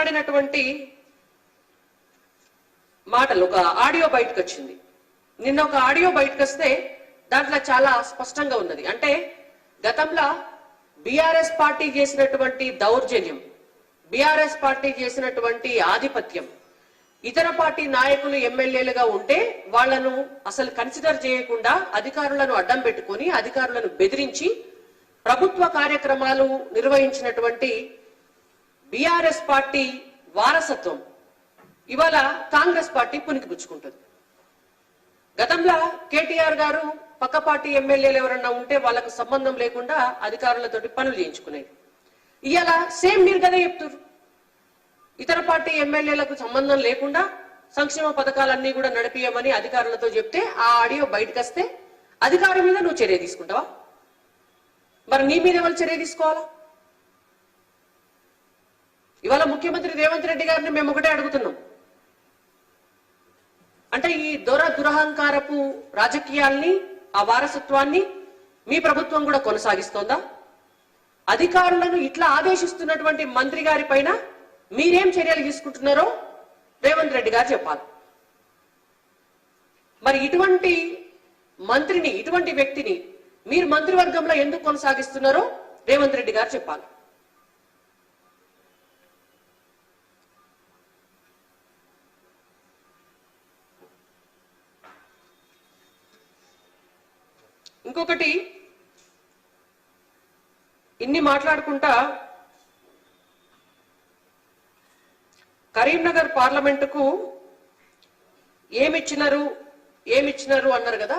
మాట్లాడినటువంటి మాటలు ఒక ఆడియో బయటకు వచ్చింది. నిన్న ఒక ఆడియో బయటకు వస్తే దాంట్లో చాలా స్పష్టంగా ఉన్నది. అంటే గతంలో బీఆర్ఎస్ పార్టీ చేసినటువంటి దౌర్జన్యం, బీఆర్ఎస్ పార్టీ చేసినటువంటి ఆధిపత్యం, ఇతర పార్టీ నాయకులు ఎమ్మెల్యేలుగా ఉంటే వాళ్లను అసలు కన్సిడర్ చేయకుండా అధికారులను అడ్డం పెట్టుకొని అధికారులను బెదిరించి ప్రభుత్వ కార్యక్రమాలు నిర్వహించినటువంటి బీఆర్ఎస్ పార్టీ వారసత్వం ఇవాళ కాంగ్రెస్ పార్టీ పుణికిపుచ్చుకుంటుంది. గతంలో కేటీఆర్ గారు పక్క పార్టీ ఎమ్మెల్యేలు ఎవరన్నా ఉంటే వాళ్ళకు సంబంధం లేకుండా అధికారులతోటి పనులు చేయించుకునేది. ఇవాళ సేమ్ మీరు కదా చెప్తున్నారు, ఇతర పార్టీ ఎమ్మెల్యేలకు సంబంధం లేకుండా సంక్షేమ పథకాలన్నీ కూడా నడిపియమని అధికారులతో చెప్తే ఆ ఆడియో బయటకు వస్తే అధికారి మీద నువ్వు చర్య తీసుకుంటావా? మరి నీ మీద ఎవరు చర్య తీసుకోవాలా? ఇవాళ ముఖ్యమంత్రి రేవంత్ రెడ్డి గారిని మేము ఒకటే అడుగుతున్నాం, అంటే ఈ దురహంకారపు రాజకీయాల్ని, ఆ వారసత్వాన్ని మీ ప్రభుత్వం కూడా కొనసాగిస్తోందా? అధికారులను ఇట్లా ఆదేశిస్తున్నటువంటి మంత్రి గారి పైన మీరేం చర్యలు తీసుకుంటున్నారో రేవంత్ రెడ్డి గారు చెప్పాలి. మరి ఇటువంటి మంత్రిని, ఇటువంటి వ్యక్తిని మీరు మంత్రివర్గంలో ఎందుకు కొనసాగిస్తున్నారో రేవంత్ రెడ్డి గారు చెప్పాలి. ఇంకొకటి, ఇన్ని మాట్లాడుకుంటా కరీంనగర్ పార్లమెంటుకు ఏమిచ్చినారు అన్నారు కదా.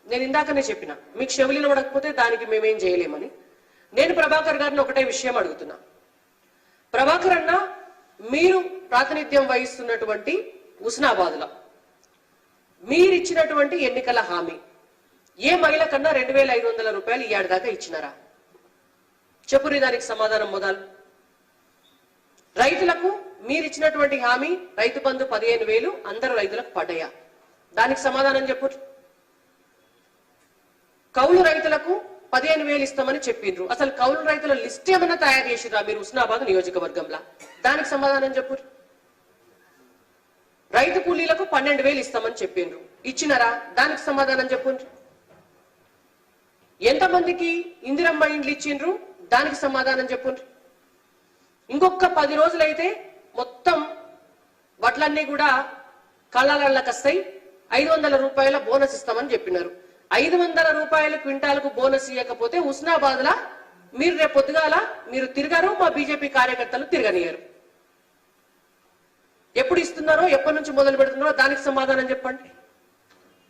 నేను ఇందాకనే చెప్పిన, మీకు చెవులు వినబడకపోతే దానికి మేమేం చేయలేమని. నేను ప్రభాకర్ గారిని ఒకటే విషయం అడుగుతున్నా. ప్రభాకర్ అన్న, మీరు ప్రాతినిధ్యం వహిస్తున్నటువంటి హుస్నాబాద్లో మీరిచ్చినటువంటి ఎన్నికల హామీ ఏ మహిళ కన్నా 2500 రూపాయలు ఈ ఏడాది దాకా ఇచ్చినారా? చెప్పురి దానికి సమాధానం. మొదలు రైతులకు మీరిచ్చినటువంటి హామీ రైతు బంధు 15,000 అందరు రైతులకు పడ్డాయా? దానికి సమాధానం చెప్పు. కౌలు రైతులకు 15,000 ఇస్తామని చెప్పిండ్రు. అసలు కౌలు రైతుల లిస్ట్ ఏమైనా తయారు చేసిరా మీరు హుస్నాబాద్ నియోజకవర్గంలో? దానికి సమాధానం చెప్పు. రైతు కూలీలకు 12,000 ఇస్తామని చెప్పిండ్రు, ఇచ్చినారా? దానికి సమాధానం చెప్పు. ఎంతమందికి ఇందిరమ్మ ఇండ్లు ఇచ్చిండ్రు? దానికి సమాధానం చెప్పు. ఇంకొక 10 రోజులైతే మొత్తం వడ్లన్నీ కూడా కళ్ళలకు వస్తాయి, 500 రూపాయల బోనస్ ఇస్తామని చెప్పినారు. 500 రూపాయల క్వింటాలకు బోనస్ ఇవ్వకపోతే హుస్నాబాద్ లా మీరు రేపు పొద్దుగాల మీరు తిరగరు, మా బీజేపీ కార్యకర్తలు తిరగనియరు. ఎప్పుడు ఇస్తున్నారో, ఎప్పటి నుంచి మొదలు పెడుతున్నారో దానికి సమాధానం చెప్పండి.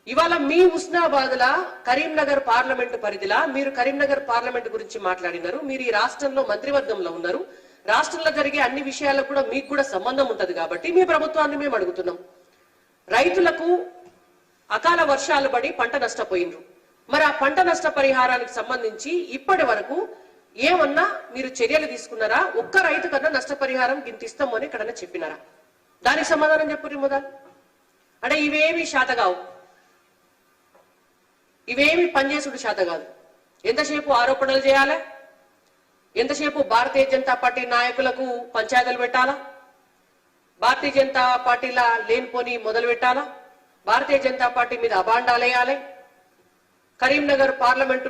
ఇవాళ మీ హుస్నాబాద్ లా కరీంనగర్ పార్లమెంటు పరిధిలా మీరు కరీంనగర్ పార్లమెంట్ గురించి మాట్లాడినారు. మీరు ఈ రాష్ట్రంలో మంత్రివర్గంలో ఉన్నారు. రాష్ట్రంలో జరిగే అన్ని విషయాలకు కూడా మీకు కూడా సంబంధం ఉంటది కాబట్టి మీ ప్రభుత్వాన్ని మేము అడుగుతున్నాం. రైతులకు అకాల వర్షాలు పడి పంట నష్టపోయినరు. మరి ఆ పంట నష్ట పరిహారానికి సంబంధించి ఇప్పటి వరకు ఏమన్నా మీరు చర్యలు తీసుకున్నారా? ఒక్క రైతు కన్నా నష్టపరిహారం గింత ఇస్తామని ఎక్కడన్నా చెప్పినారా? దానికి సమాధానం చెప్పుర్రి మొదలు. అంటే ఇవేమి శాత కావు, ఇవేమి పనిచేసుడు శాత కాదు. ఎంతసేపు ఆరోపణలు చేయాలా? ఎంతసేపు భారతీయ జనతా పార్టీ నాయకులకు పంచాయతీలు పెట్టాలా? భారతీయ జనతా పార్టీలా లేనిపోని మొదలు పెట్టాలా? భారతీయ జనతా పార్టీ మీద అబాండాలు వేయాలి? కరీంనగర్ పార్లమెంటు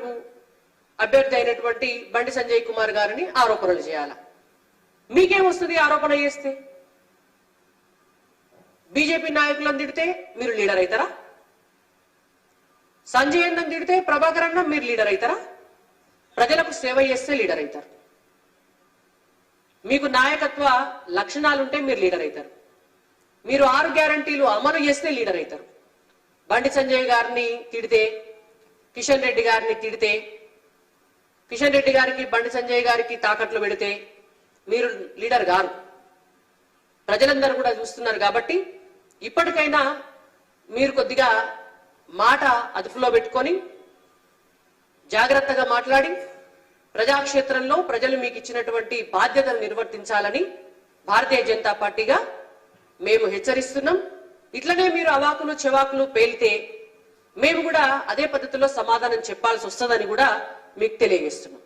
అభ్యర్థి అయినటువంటి బండి సంజయ్ కుమార్ గారిని ఆరోపణలు చేయాలా? మీకేమొస్తుంది ఆరోపణ చేస్తే? బీజేపీ నాయకులను తిడితే మీరు లీడర్ అవుతారా? సంజయ్ అన్నం తిడితే ప్రభాకర్ అన్న మీరు లీడర్ అవుతారా? ప్రజలకు సేవ చేస్తే లీడర్ అవుతారు. మీకు నాయకత్వ లక్షణాలుంటే మీరు లీడర్ అవుతారు. మీరు 6 గ్యారంటీలు అమలు చేస్తే లీడర్ అవుతారు. బండి సంజయ్ గారిని తిడితే, కిషన్ రెడ్డి గారిని తిడితే, కిషన్ రెడ్డి గారికి బండి సంజయ్ గారికి తాకట్లు పెడితే మీరు లీడర్ గారు. ప్రజలందరూ కూడా చూస్తున్నారు కాబట్టి ఇప్పటికైనా మీరు కొద్దిగా మాట అదుపులో పెట్టుకొని జాగ్రత్తగా మాట్లాడి ప్రజాక్షేత్రంలో ప్రజలు మీకు ఇచ్చినటువంటి బాధ్యతను నిర్వర్తించాలని భారతీయ జనతా పార్టీగా మేము హెచ్చరిస్తున్నాం. ఇట్లనే మీరు అవాకులు చెవాకులు పేలితే మేము కూడా అదే పద్ధతిలో సమాధానం చెప్పాల్సి వస్తుందని కూడా మీకు తెలియజేస్తున్నాం.